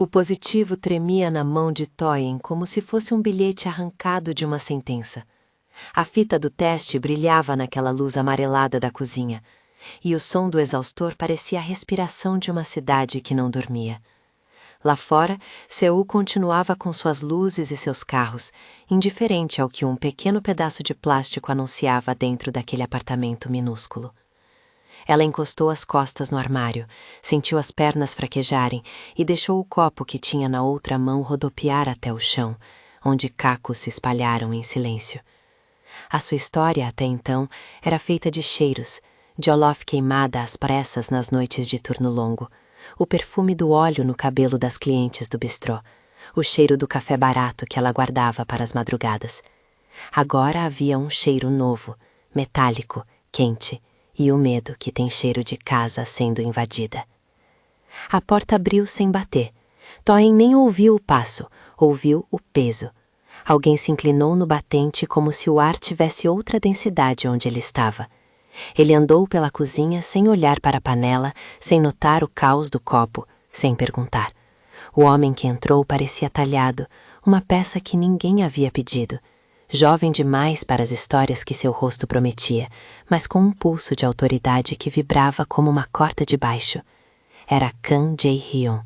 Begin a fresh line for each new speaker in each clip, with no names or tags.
O positivo tremia na mão de Toyin como se fosse um bilhete arrancado de uma sentença. A fita do teste brilhava naquela luz amarelada da cozinha, e o som do exaustor parecia a respiração de uma cidade que não dormia. Lá fora, Seul continuava com suas luzes e seus carros, indiferente ao que um pequeno pedaço de plástico anunciava dentro daquele apartamento minúsculo. Ela encostou as costas no armário, sentiu as pernas fraquejarem e deixou o copo que tinha na outra mão rodopiar até o chão, onde cacos se espalharam em silêncio. A sua história, até então, era feita de cheiros, de Olof queimada às pressas nas noites de turno longo, o perfume do óleo no cabelo das clientes do bistrô, o cheiro do café barato que ela guardava para as madrugadas. Agora havia um cheiro novo, metálico, quente, e o medo que tem cheiro de casa sendo invadida. A porta abriu sem bater. Toyin nem ouviu o passo, ouviu o peso. Alguém se inclinou no batente como se o ar tivesse outra densidade onde ele estava. Ele andou pela cozinha sem olhar para a panela, sem notar o caos do copo, sem perguntar. O homem que entrou parecia talhado, uma peça que ninguém havia pedido. Jovem demais para as histórias que seu rosto prometia, mas com um pulso de autoridade que vibrava como uma corda de baixo. Era Kang Jae-hyun.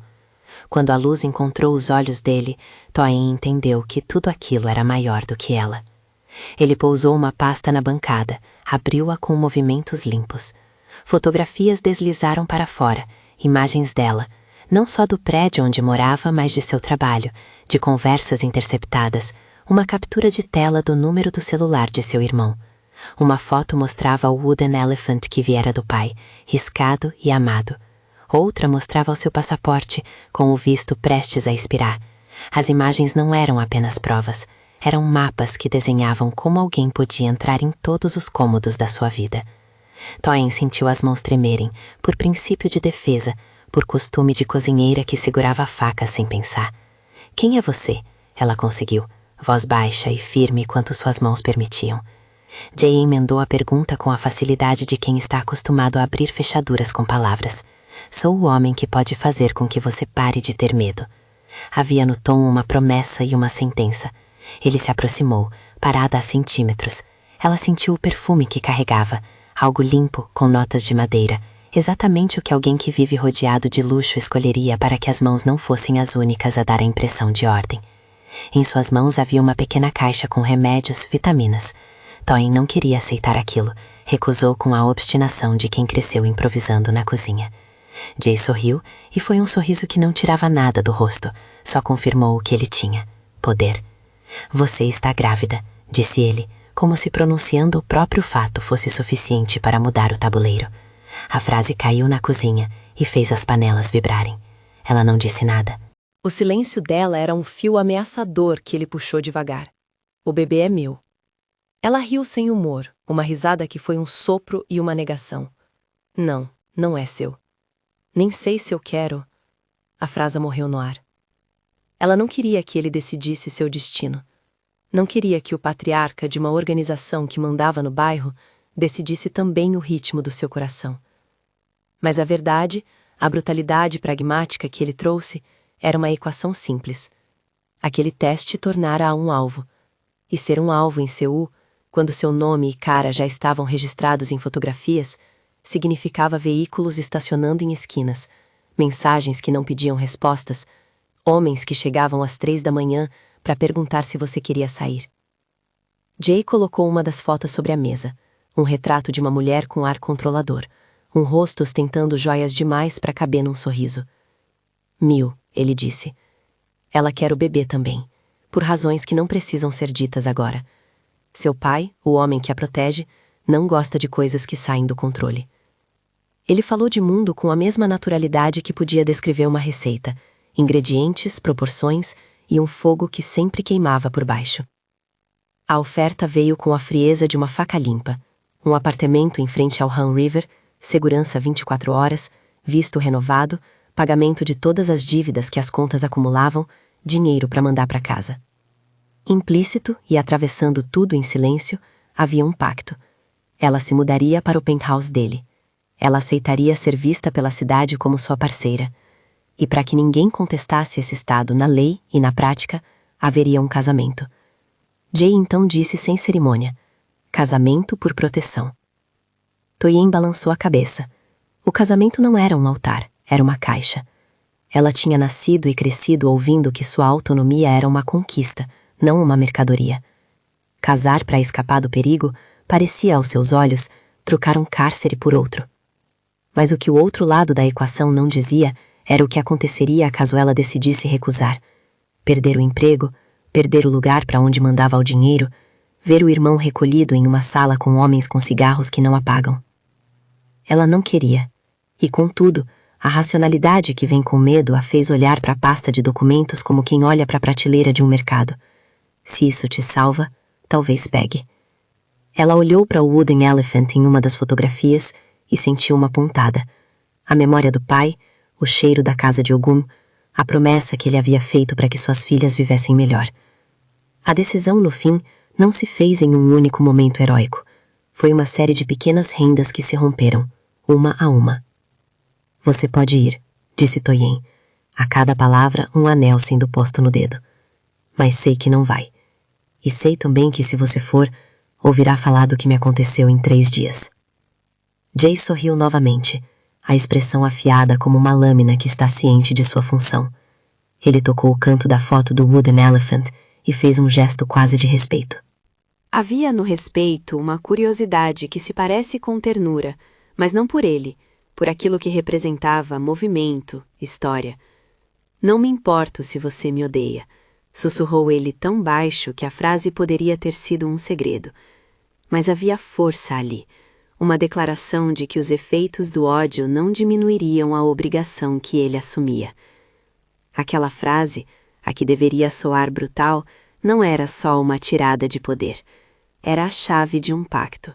Quando a luz encontrou os olhos dele, Toyin entendeu que tudo aquilo era maior do que ela. Ele pousou uma pasta na bancada, abriu-a com movimentos limpos. Fotografias deslizaram para fora, imagens dela, não só do prédio onde morava, mas de seu trabalho, de conversas interceptadas, uma captura de tela do número do celular de seu irmão. Uma foto mostrava o wooden elephant que viera do pai, riscado e amado. Outra mostrava o seu passaporte, com o visto prestes a expirar. As imagens não eram apenas provas, eram mapas que desenhavam como alguém podia entrar em todos os cômodos da sua vida. Toyin sentiu as mãos tremerem, por princípio de defesa, por costume de cozinheira que segurava a faca sem pensar. "Quem é você?" ela conseguiu, voz baixa e firme quanto suas mãos permitiam. Jae emendou a pergunta com a facilidade de quem está acostumado a abrir fechaduras com palavras. "Sou o homem que pode fazer com que você pare de ter medo." Havia no tom uma promessa e uma sentença. Ele se aproximou, parada a centímetros. Ela sentiu o perfume que carregava, algo limpo, com notas de madeira, exatamente o que alguém que vive rodeado de luxo escolheria para que as mãos não fossem as únicas a dar a impressão de ordem. Em suas mãos havia uma pequena caixa com remédios, vitaminas. Toyin não queria aceitar aquilo, recusou com a obstinação de quem cresceu improvisando na cozinha. Jae sorriu, e foi um sorriso que não tirava nada do rosto, só confirmou o que ele tinha: poder. "Você está grávida", disse ele, como se pronunciando o próprio fato fosse suficiente para mudar o tabuleiro. A frase caiu na cozinha e fez as panelas vibrarem. Ela não disse nada. O silêncio dela era um fio ameaçador que ele puxou devagar. "O bebê é meu." Ela riu sem humor, uma risada que foi um sopro e uma negação. "Não, não é seu." "Nem sei se eu quero." A frase morreu no ar. Ela não queria que ele decidisse seu destino. Não queria que o patriarca de uma organização que mandava no bairro decidisse também o ritmo do seu coração. Mas a verdade, a brutalidade pragmática que ele trouxe, era uma equação simples. Aquele teste tornara-a um alvo. E ser um alvo em Seul, quando seu nome e cara já estavam registrados em fotografias, significava veículos estacionando em esquinas, mensagens que não pediam respostas, homens que chegavam às 3 da manhã para perguntar se você queria sair. Jae colocou uma das fotos sobre a mesa, um retrato de uma mulher com ar controlador, um rosto ostentando joias demais para caber num sorriso. "Mil", ele disse. "Ela quer o bebê também, por razões que não precisam ser ditas agora. Seu pai, o homem que a protege, não gosta de coisas que saem do controle." Ele falou de mundo com a mesma naturalidade que podia descrever uma receita, ingredientes, proporções e um fogo que sempre queimava por baixo. A oferta veio com a frieza de uma faca limpa, um apartamento em frente ao Han River, segurança 24 horas, visto renovado, pagamento de todas as dívidas que as contas acumulavam, dinheiro para mandar para casa. Implícito e atravessando tudo em silêncio, havia um pacto. Ela se mudaria para o penthouse dele. Ela aceitaria ser vista pela cidade como sua parceira. e para que ninguém contestasse esse estado na lei e na prática, haveria um casamento. Jay então disse sem cerimônia: casamento por proteção. Toyin balançou a cabeça. O casamento não era um altar, era uma caixa. Ela tinha nascido e crescido ouvindo que sua autonomia era uma conquista, não uma mercadoria. Casar para escapar do perigo parecia, aos seus olhos, trocar um cárcere por outro. Mas o que o outro lado da equação não dizia era o que aconteceria caso ela decidisse recusar. Perder o emprego, perder o lugar para onde mandava o dinheiro, ver o irmão recolhido em uma sala com homens com cigarros que não apagam. Ela não queria, e contudo, a racionalidade que vem com medo a fez olhar para a pasta de documentos como quem olha para a prateleira de um mercado. Se isso te salva, talvez pegue. Ela olhou para o Wooden Elephant em uma das fotografias e sentiu uma pontada. A memória do pai, o cheiro da casa de Ogum, a promessa que ele havia feito para que suas filhas vivessem melhor. A decisão, no fim, não se fez em um único momento heróico. Foi uma série de pequenas rendas que se romperam, uma a uma. Você pode ir, disse Toyin, a cada palavra um anel sendo posto no dedo. Mas sei que não vai. E sei também que se você for, ouvirá falar do que me aconteceu em 3 dias. Jay sorriu novamente, a expressão afiada como uma lâmina que está ciente de sua função. Ele tocou o canto da foto do Wooden Elephant e fez um gesto quase de respeito.
Havia no respeito uma curiosidade que se parece com ternura, mas não por ele, por aquilo que representava movimento, história. Não me importo se você me odeia, sussurrou ele tão baixo que a frase poderia ter sido um segredo. Mas havia força ali, uma declaração de que os efeitos do ódio não diminuiriam a obrigação que ele assumia. Aquela frase, a que deveria soar brutal, não era só uma tirada de poder. Era a chave de um pacto.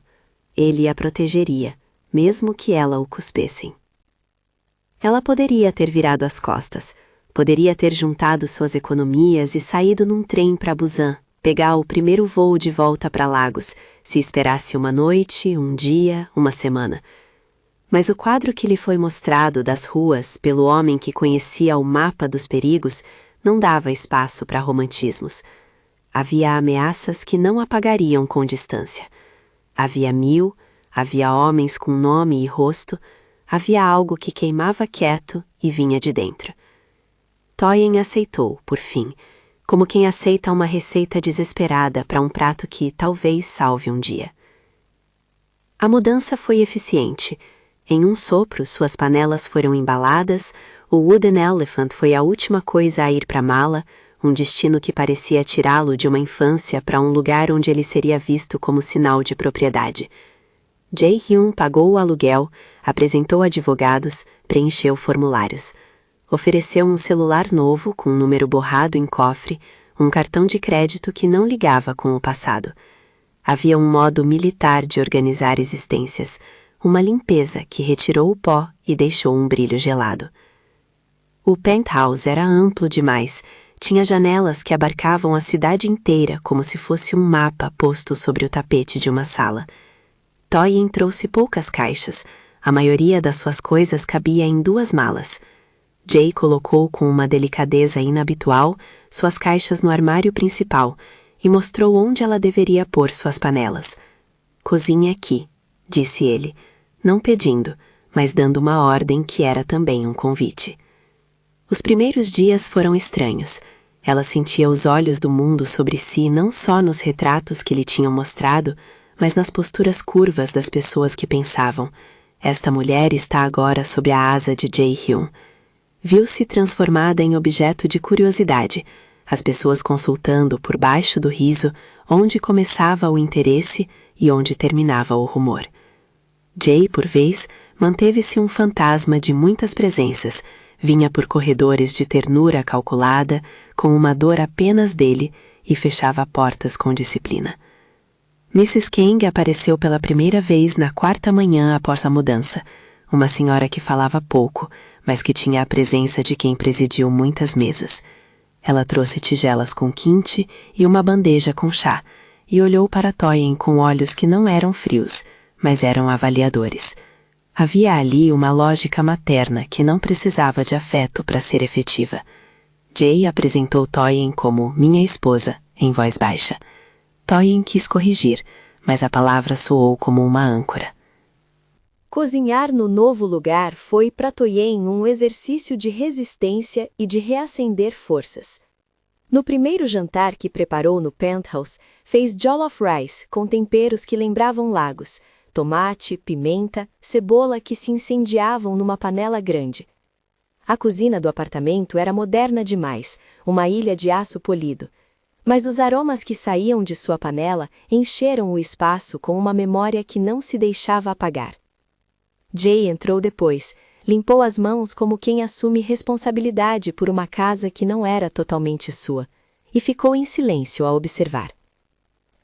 Ele a protegeria, mesmo que ela o cuspessem. Ela poderia ter virado as costas, poderia ter juntado suas economias e saído num trem para Busan, pegar o primeiro voo de volta para Lagos, se esperasse uma noite, um dia, uma semana. Mas o quadro que lhe foi mostrado das ruas pelo homem que conhecia o mapa dos perigos não dava espaço para romantismos. Havia ameaças que não apagariam com distância. Havia havia homens com nome e rosto, havia algo que queimava quieto e vinha de dentro. Toyin aceitou, por fim, como quem aceita uma receita desesperada para um prato que talvez salve um dia. A mudança foi eficiente. Em um sopro, suas panelas foram embaladas, o Wooden Elephant foi a última coisa a ir para a mala, um destino que parecia tirá-lo de uma infância para um lugar onde ele seria visto como sinal de propriedade. Jae-hyun pagou o aluguel, apresentou advogados, preencheu formulários. Ofereceu um celular novo com um número borrado em cofre, um cartão de crédito que não ligava com o passado. Havia um modo militar de organizar existências, uma limpeza que retirou o pó e deixou um brilho gelado. O penthouse era amplo demais, tinha janelas que abarcavam a cidade inteira como se fosse um mapa posto sobre o tapete de uma sala. Toyin trouxe poucas caixas, a maioria das suas coisas cabia em 2 malas. Jay colocou com uma delicadeza inabitual suas caixas no armário principal e mostrou onde ela deveria pôr suas panelas. Cozinhe aqui, disse ele, não pedindo, mas dando uma ordem que era também um convite. Os primeiros dias foram estranhos. Ela sentia os olhos do mundo sobre si não só nos retratos que lhe tinham mostrado, mas nas posturas curvas das pessoas que pensavam: esta mulher está agora sob a asa de Jae-hyun. Viu-se transformada em objeto de curiosidade, as pessoas consultando por baixo do riso onde começava o interesse e onde terminava o rumor. Jay, por vez, manteve-se um fantasma de muitas presenças, vinha por corredores de ternura calculada, com uma dor apenas dele, e fechava portas com disciplina. Mrs. Kang apareceu pela primeira vez na 4ª manhã após a mudança, uma senhora que falava pouco, mas que tinha a presença de quem presidiu muitas mesas. Ela trouxe tigelas com quinte e uma bandeja com chá, e olhou para Toyin com olhos que não eram frios, mas eram avaliadores. Havia ali uma lógica materna que não precisava de afeto para ser efetiva. Jay apresentou Toyin como minha esposa, em voz baixa. Toyin quis corrigir, mas a palavra soou como uma âncora.
Cozinhar no novo lugar foi para Toyin um exercício de resistência e de reacender forças. No primeiro jantar que preparou no penthouse, fez jollof rice com temperos que lembravam lagos, tomate, pimenta, cebola que se incendiavam numa panela grande. A cozinha do apartamento era moderna demais, uma ilha de aço polido. Mas os aromas que saíam de sua panela encheram o espaço com uma memória que não se deixava apagar. Jay entrou depois, limpou as mãos como quem assume responsabilidade por uma casa que não era totalmente sua, e ficou em silêncio a observar.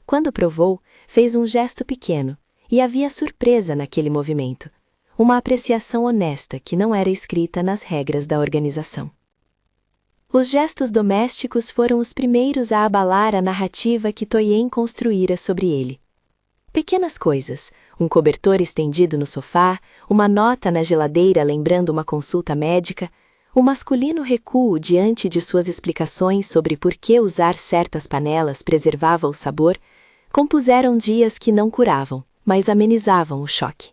Quando provou, fez um gesto pequeno, e havia surpresa naquele movimento, uma apreciação honesta que não era escrita nas regras da organização. Os gestos domésticos foram os primeiros a abalar a narrativa que Toyin construíra sobre ele. Pequenas coisas, um cobertor estendido no sofá, uma nota na geladeira lembrando uma consulta médica, o masculino recuo diante de suas explicações sobre por que usar certas panelas preservava o sabor, compuseram dias que não curavam, mas amenizavam o choque.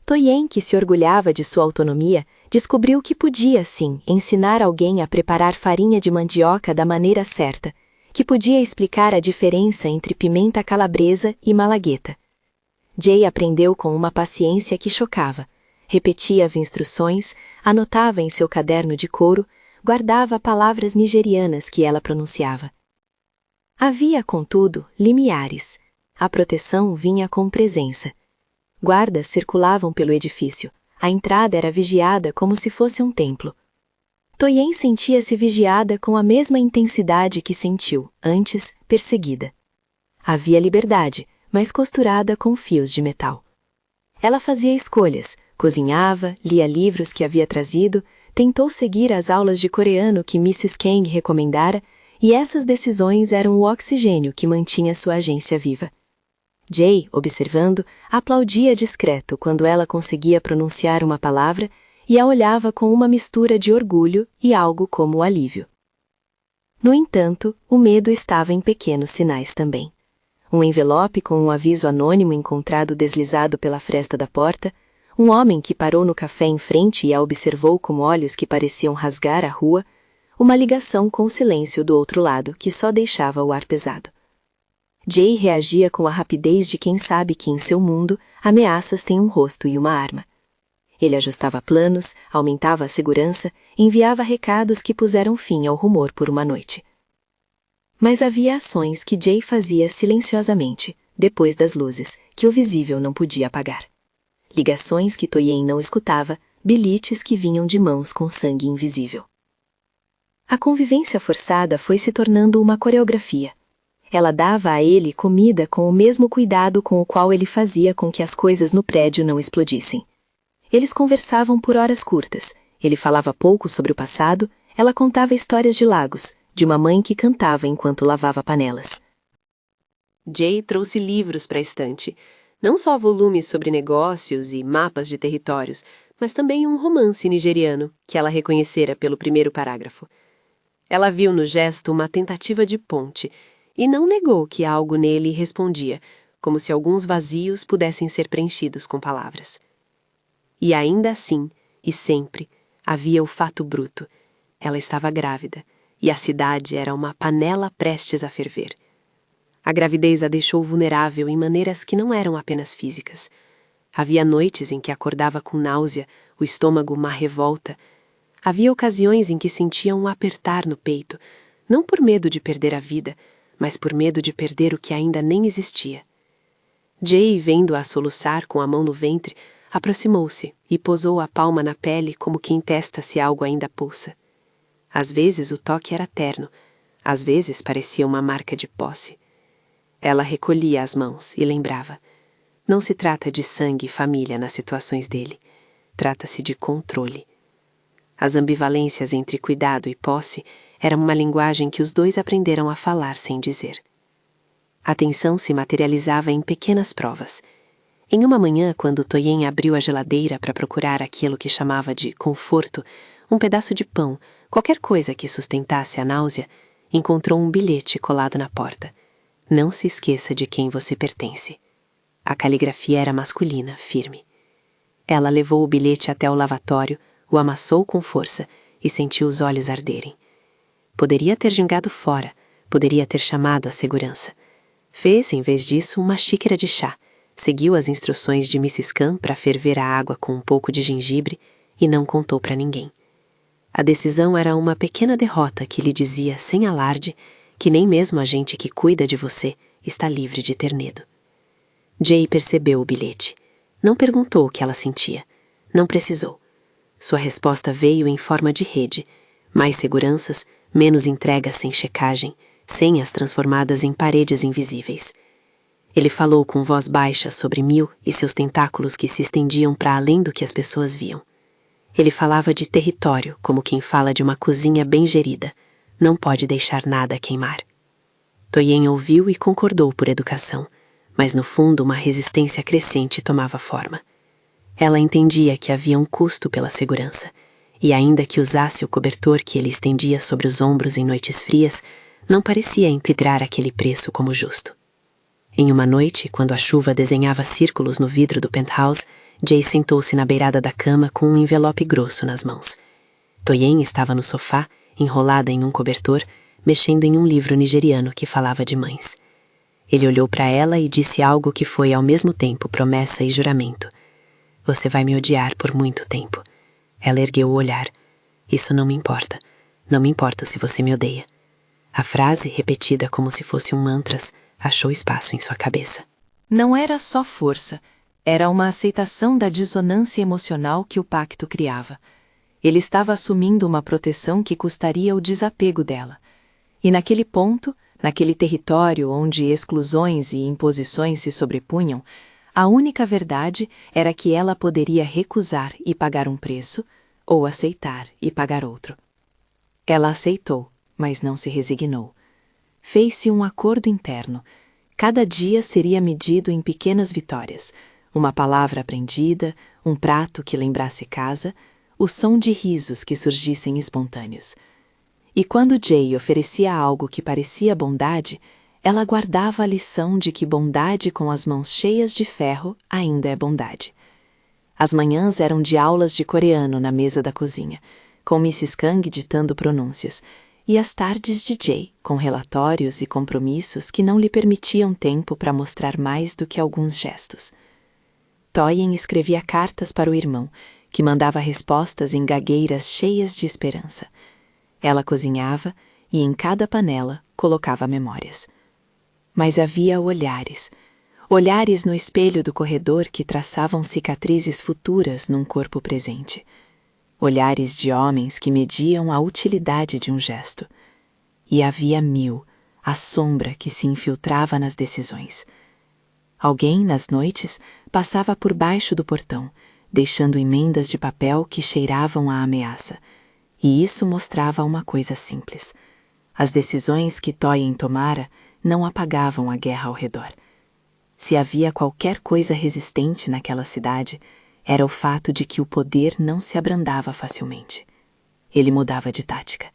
Toyin, que se orgulhava de sua autonomia, descobriu que podia, sim, ensinar alguém a preparar farinha de mandioca da maneira certa, que podia explicar a diferença entre pimenta calabresa e malagueta. Jay aprendeu com uma paciência que chocava. Repetia as instruções, anotava em seu caderno de couro, guardava palavras nigerianas que ela pronunciava. Havia, contudo, limiares. A proteção vinha com presença. Guardas circulavam pelo edifício. A entrada era vigiada como se fosse um templo. Toyin sentia-se vigiada com a mesma intensidade que sentiu, antes, perseguida. Havia liberdade, mas costurada com fios de metal. Ela fazia escolhas, cozinhava, lia livros que havia trazido, tentou seguir as aulas de coreano que Mrs. Kang recomendara, e essas decisões eram o oxigênio que mantinha sua agência viva. Jay, observando, aplaudia discreto quando ela conseguia pronunciar uma palavra e a olhava com uma mistura de orgulho e algo como alívio. No entanto, o medo estava em pequenos sinais também. Um envelope com um aviso anônimo encontrado deslizado pela fresta da porta, um homem que parou no café em frente e a observou com olhos que pareciam rasgar a rua, uma ligação com o silêncio do outro lado que só deixava o ar pesado. Jay reagia com a rapidez de quem sabe que em seu mundo ameaças têm um rosto e uma arma. Ele ajustava planos, aumentava a segurança, enviava recados que puseram fim ao rumor por uma noite. Mas havia ações que Jay fazia silenciosamente, depois das luzes, que o visível não podia apagar. Ligações que Toyin não escutava, bilhetes que vinham de mãos com sangue invisível. A convivência forçada foi se tornando uma coreografia. Ela dava a ele comida com o mesmo cuidado com o qual ele fazia com que as coisas no prédio não explodissem. Eles conversavam por horas curtas. Ele falava pouco sobre o passado, ela contava histórias de lagos, de uma mãe que cantava enquanto lavava panelas.
Jay trouxe livros para a estante. Não só volumes sobre negócios e mapas de territórios, mas também um romance nigeriano, que ela reconhecera pelo primeiro parágrafo. Ela viu no gesto uma tentativa de ponte, e não negou que algo nele respondia, como se alguns vazios pudessem ser preenchidos com palavras. E ainda assim, e sempre, havia o fato bruto. Ela estava grávida, e a cidade era uma panela prestes a ferver. A gravidez a deixou vulnerável em maneiras que não eram apenas físicas. Havia noites em que acordava com náusea, o estômago uma revolta. Havia ocasiões em que sentia um apertar no peito, não por medo de perder a vida, mas por medo de perder o que ainda nem existia. Jay, vendo-a soluçar com a mão no ventre, aproximou-se e posou a palma na pele como quem testa se algo ainda pulsa. Às vezes o toque era terno, às vezes parecia uma marca de posse. Ela recolhia as mãos e lembrava. Não se trata de sangue e família nas situações dele. Trata-se de controle. As ambivalências entre cuidado e posse eram uma linguagem que os dois aprenderam a falar sem dizer. A tensão se materializava em pequenas provas. Em uma manhã, quando Toyen abriu a geladeira para procurar aquilo que chamava de conforto, um pedaço de pão, qualquer coisa que sustentasse a náusea, encontrou um bilhete colado na porta. Não se esqueça de quem você pertence. A caligrafia era masculina, firme. Ela levou o bilhete até o lavatório, o amassou com força e sentiu os olhos arderem. Poderia ter jogado fora, poderia ter chamado a segurança. Fez, em vez disso, uma xícara de chá, seguiu as instruções de Mrs. Khan para ferver a água com um pouco de gengibre e não contou para ninguém. A decisão era uma pequena derrota que lhe dizia, sem alarde, que nem mesmo a gente que cuida de você está livre de ter medo. Jay percebeu o bilhete. Não perguntou o que ela sentia. Não precisou. Sua resposta veio em forma de rede. Mais seguranças, menos entregas sem checagem, senhas transformadas em paredes invisíveis. Ele falou com voz baixa sobre Mil e seus tentáculos que se estendiam para além do que as pessoas viam. Ele falava de território, como quem fala de uma cozinha bem gerida. Não pode deixar nada queimar. Toyen ouviu e concordou por educação, mas no fundo uma resistência crescente tomava forma. Ela entendia que havia um custo pela segurança, e ainda que usasse o cobertor que ele estendia sobre os ombros em noites frias, não parecia integrar aquele preço como justo. Em uma noite, quando a chuva desenhava círculos no vidro do penthouse, Jay sentou-se na beirada da cama com um envelope grosso nas mãos. Toyen estava no sofá, enrolada em um cobertor, mexendo em um livro nigeriano que falava de mães. Ele olhou para ela e disse algo que foi ao mesmo tempo promessa e juramento. Você vai me odiar por muito tempo. Ela ergueu o olhar. Isso não me importa. Não me importa se você me odeia. A frase, repetida como se fosse um mantras, achou espaço em sua cabeça.
Não era só força, era uma aceitação da dissonância emocional que o pacto criava. Ele estava assumindo uma proteção que custaria o desapego dela. E naquele ponto, naquele território onde exclusões e imposições se sobrepunham, a única verdade era que ela poderia recusar e pagar um preço, ou aceitar e pagar outro. Ela aceitou, mas não se resignou. Fez-se um acordo interno. Cada dia seria medido em pequenas vitórias. Uma palavra aprendida, um prato que lembrasse casa, o som de risos que surgissem espontâneos. E quando Jay oferecia algo que parecia bondade, ela guardava a lição de que bondade com as mãos cheias de ferro ainda é bondade. As manhãs eram de aulas de coreano na mesa da cozinha, com Mrs. Kang ditando pronúncias, e as tardes de Jay, com relatórios e compromissos que não lhe permitiam tempo para mostrar mais do que alguns gestos. Toyen escrevia cartas para o irmão, que mandava respostas em gagueiras cheias de esperança. Ela cozinhava e em cada panela colocava memórias. Mas havia olhares no espelho do corredor que traçavam cicatrizes futuras num corpo presente. Olhares de homens que mediam a utilidade de um gesto. E havia Mil, a sombra que se infiltrava nas decisões. Alguém, nas noites, passava por baixo do portão, deixando emendas de papel que cheiravam a ameaça. E isso mostrava uma coisa simples. As decisões que Toyen tomara não apagavam a guerra ao redor. Se havia qualquer coisa resistente naquela cidade, era o fato de que o poder não se abrandava facilmente. Ele mudava de tática.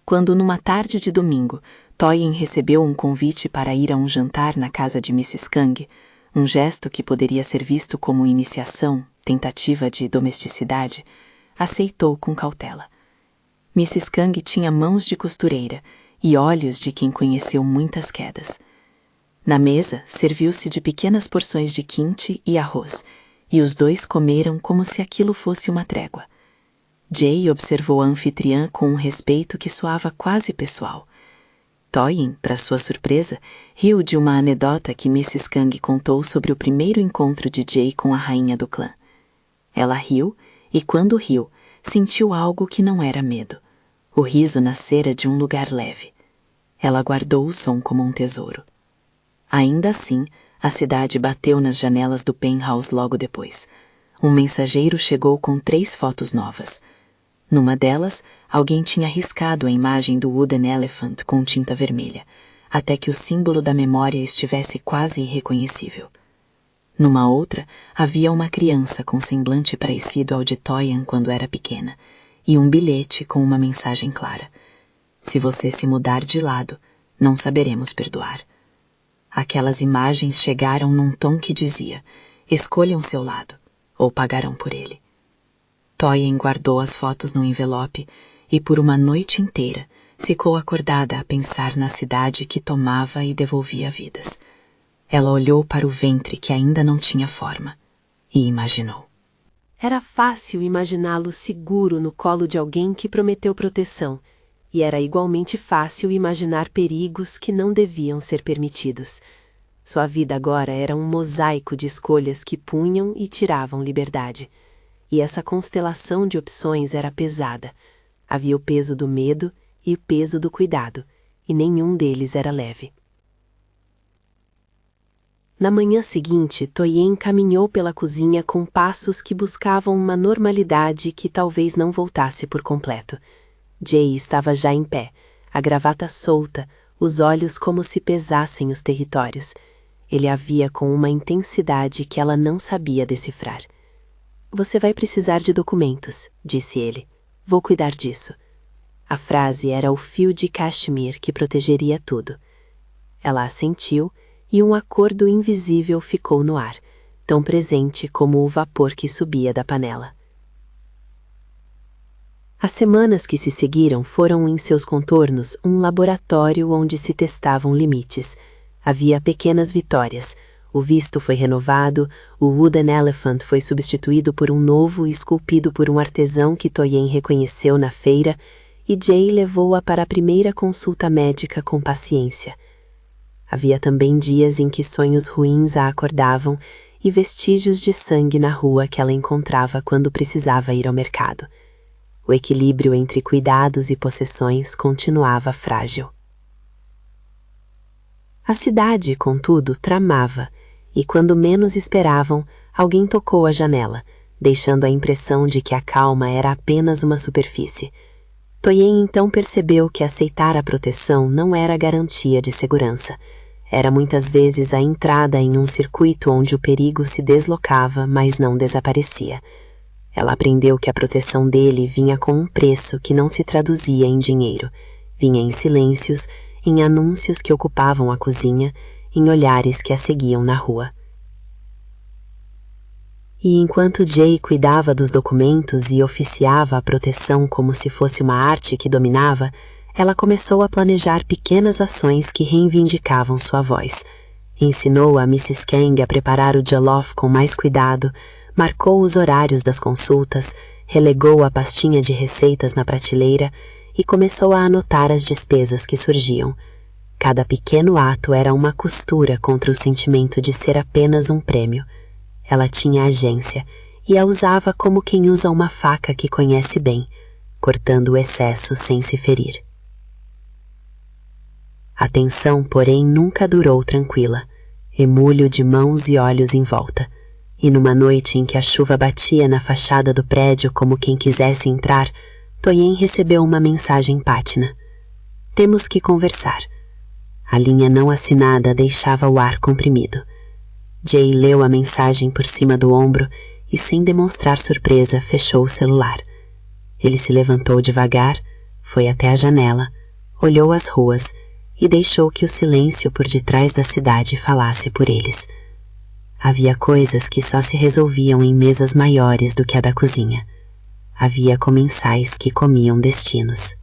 Quando, numa tarde de domingo, Toyen recebeu um convite para ir a um jantar na casa de Mrs. Kang, um gesto que poderia ser visto como iniciação, tentativa de domesticidade, aceitou com cautela. Mrs. Kang tinha mãos de costureira e olhos de quem conheceu muitas quedas. Na mesa, serviu-se de pequenas porções de kimchi e arroz, e os dois comeram como se aquilo fosse uma trégua. Jay observou a anfitriã com um respeito que soava quase pessoal. Toyen, para sua surpresa, riu de uma anedota que Mrs. Kang contou sobre o primeiro encontro de Jay com a rainha do clã. Ela riu, e quando riu, sentiu algo que não era medo. O riso nascera de um lugar leve. Ela guardou o som como um tesouro. Ainda assim, a cidade bateu nas janelas do penthouse logo depois. Um mensageiro chegou com 3 fotos novas. Numa delas, alguém tinha riscado a imagem do Wooden Elephant com tinta vermelha, até que o símbolo da memória estivesse quase irreconhecível.
Numa outra, havia uma criança com semblante parecido ao de Toyin quando era pequena, e um bilhete com uma mensagem clara. Se você se mudar de lado, não saberemos perdoar. Aquelas imagens chegaram num tom que dizia: escolham seu lado, ou pagarão por ele. Toyin guardou as fotos no envelope e por uma noite inteira ficou acordada a pensar na cidade que tomava e devolvia vidas. Ela olhou para o ventre que ainda não tinha forma e imaginou.
Era fácil imaginá-lo seguro no colo de alguém que prometeu proteção, e era igualmente fácil imaginar perigos que não deviam ser permitidos. Sua vida agora era um mosaico de escolhas que punham e tiravam liberdade. E essa constelação de opções era pesada. Havia o peso do medo e o peso do cuidado, e nenhum deles era leve. Na manhã seguinte, Toyin caminhou pela cozinha com passos que buscavam uma normalidade que talvez não voltasse por completo. Jay estava já em pé, a gravata solta, os olhos como se pesassem os territórios. Ele a via com uma intensidade que ela não sabia decifrar. Você vai precisar de documentos, disse ele. Vou cuidar disso. A frase era o fio de cachemir que protegeria tudo. Ela assentiu e um acordo invisível ficou no ar, tão presente como o vapor que subia da panela. As semanas que se seguiram foram em seus contornos um laboratório onde se testavam limites. Havia pequenas vitórias. O visto foi renovado, o Wooden Elephant foi substituído por um novo esculpido por um artesão que Toyin reconheceu na feira, e Jay levou-a para a primeira consulta médica com paciência. Havia também dias em que sonhos ruins a acordavam e vestígios de sangue na rua que ela encontrava quando precisava ir ao mercado. O equilíbrio entre cuidados e possessões continuava frágil. A cidade, contudo, tramava, e quando menos esperavam, alguém tocou a janela, deixando a impressão de que a calma era apenas uma superfície. Toyin então percebeu que aceitar a proteção não era garantia de segurança. Era muitas vezes a entrada em um circuito onde o perigo se deslocava, mas não desaparecia. Ela aprendeu que a proteção dele vinha com um preço que não se traduzia em dinheiro. Vinha em silêncios, em anúncios que ocupavam a cozinha, em olhares que a seguiam na rua. E enquanto Jay cuidava dos documentos e oficiava a proteção como se fosse uma arte que dominava, ela começou a planejar pequenas ações que reivindicavam sua voz. Ensinou a Mrs. Kang a preparar o jollof com mais cuidado, marcou os horários das consultas, relegou a pastinha de receitas na prateleira e começou a anotar as despesas que surgiam. Cada pequeno ato era uma costura contra o sentimento de ser apenas um prêmio. Ela tinha agência e a usava como quem usa uma faca que conhece bem, cortando o excesso sem se ferir. A tensão, porém, nunca durou tranquila. Emulho de mãos e olhos em volta. E numa noite em que a chuva batia na fachada do prédio como quem quisesse entrar, Toyin recebeu uma mensagem pátina. Temos que conversar. A linha não assinada deixava o ar comprimido. Jay leu a mensagem por cima do ombro e, sem demonstrar surpresa, fechou o celular. Ele se levantou devagar, foi até a janela, olhou as ruas e deixou que o silêncio por detrás da cidade falasse por eles. Havia coisas que só se resolviam em mesas maiores do que a da cozinha. Havia comensais que comiam destinos.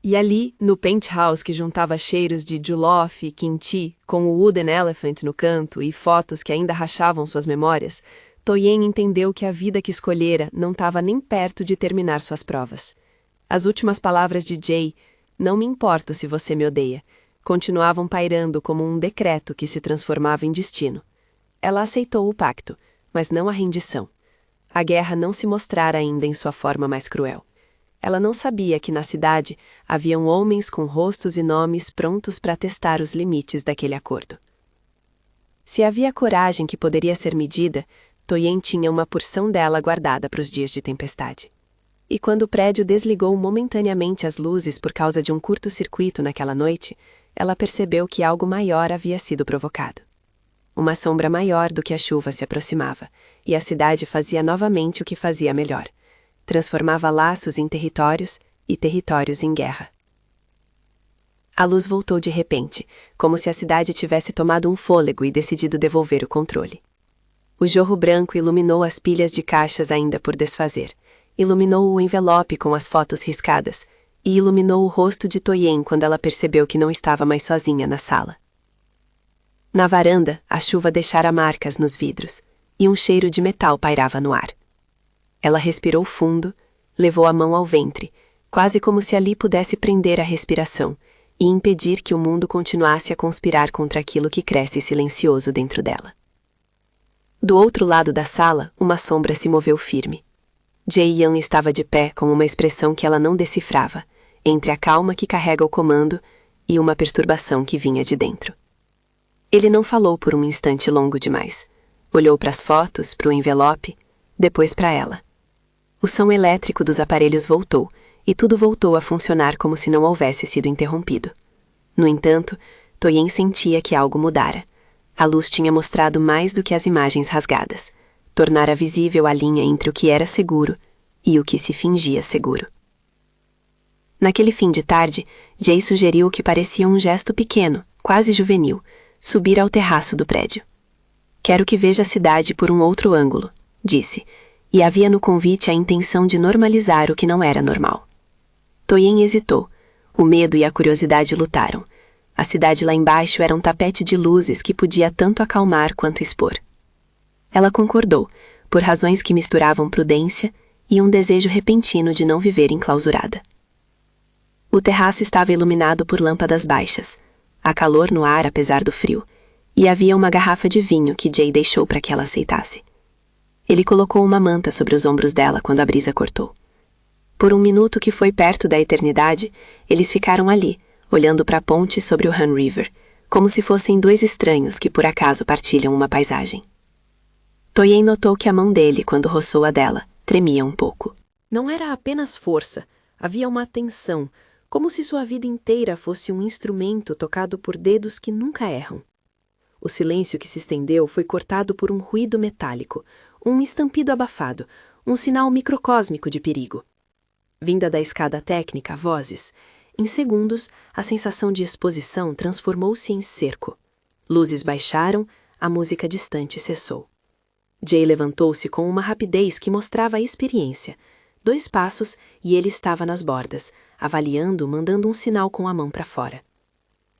E ali, no penthouse que juntava cheiros de jollof e kimchi, com o Wooden Elephant no canto e fotos que ainda rachavam suas memórias, Toyin entendeu que a vida que escolhera não estava nem perto de terminar suas provas. As últimas palavras de Jay, "Não me importo se você me odeia", continuavam pairando como um decreto que se transformava em destino. Ela aceitou o pacto, mas não a rendição. A guerra não se mostrara ainda em sua forma mais cruel. Ela não sabia que na cidade haviam homens com rostos e nomes prontos para testar os limites daquele acordo. Se havia coragem que poderia ser medida, Toyin tinha uma porção dela guardada para os dias de tempestade. E quando o prédio desligou momentaneamente as luzes por causa de um curto-circuito naquela noite, ela percebeu que algo maior havia sido provocado. Uma sombra maior do que a chuva se aproximava, e a cidade fazia novamente o que fazia melhor. Transformava laços em territórios e territórios em guerra. A luz voltou de repente, como se a cidade tivesse tomado um fôlego e decidido devolver o controle. O jorro branco iluminou as pilhas de caixas ainda por desfazer, iluminou o envelope com as fotos riscadas, e iluminou o rosto de Toyen quando ela percebeu que não estava mais sozinha na sala. Na varanda, a chuva deixara marcas nos vidros, e um cheiro de metal pairava no ar. Ela respirou fundo, levou a mão ao ventre, quase como se ali pudesse prender a respiração e impedir que o mundo continuasse a conspirar contra aquilo que cresce silencioso dentro dela. Do outro lado da sala, uma sombra se moveu firme. Jae-young estava de pé com uma expressão que ela não decifrava, entre a calma que carrega o comando e uma perturbação que vinha de dentro. Ele não falou por um instante longo demais. Olhou para as fotos, para o envelope, depois para ela. O som elétrico dos aparelhos voltou, e tudo voltou a funcionar como se não houvesse sido interrompido. No entanto, Toyen sentia que algo mudara. A luz tinha mostrado mais do que as imagens rasgadas. Tornara visível a linha entre o que era seguro e o que se fingia seguro. Naquele fim de tarde, Jay sugeriu o que parecia um gesto pequeno, quase juvenil, subir ao terraço do prédio. Quero que veja a cidade por um outro ângulo, disse, e havia no convite a intenção de normalizar o que não era normal. Toyen hesitou. O medo e a curiosidade lutaram. A cidade lá embaixo era um tapete de luzes que podia tanto acalmar quanto expor. Ela concordou, por razões que misturavam prudência e um desejo repentino de não viver enclausurada. O terraço estava iluminado por lâmpadas baixas. Há calor no ar apesar do frio, e havia uma garrafa de vinho que Jay deixou para que ela aceitasse. Ele colocou uma manta sobre os ombros dela quando a brisa cortou. Por um minuto que foi perto da eternidade, eles ficaram ali, olhando para a ponte sobre o Han River, como se fossem dois estranhos que por acaso partilham uma paisagem. Toyen notou que a mão dele, quando roçou a dela, tremia um pouco.
Não era apenas força, havia uma tensão, como se sua vida inteira fosse um instrumento tocado por dedos que nunca erram. O silêncio que se estendeu foi cortado por um ruído metálico, um estampido abafado, um sinal microcósmico de perigo. Vinda da escada técnica, vozes. Em segundos, a sensação de exposição transformou-se em cerco. Luzes baixaram, a música distante cessou. Jay levantou-se com uma rapidez que mostrava a experiência. 2 passos e ele estava nas bordas, avaliando, mandando um sinal com a mão para fora.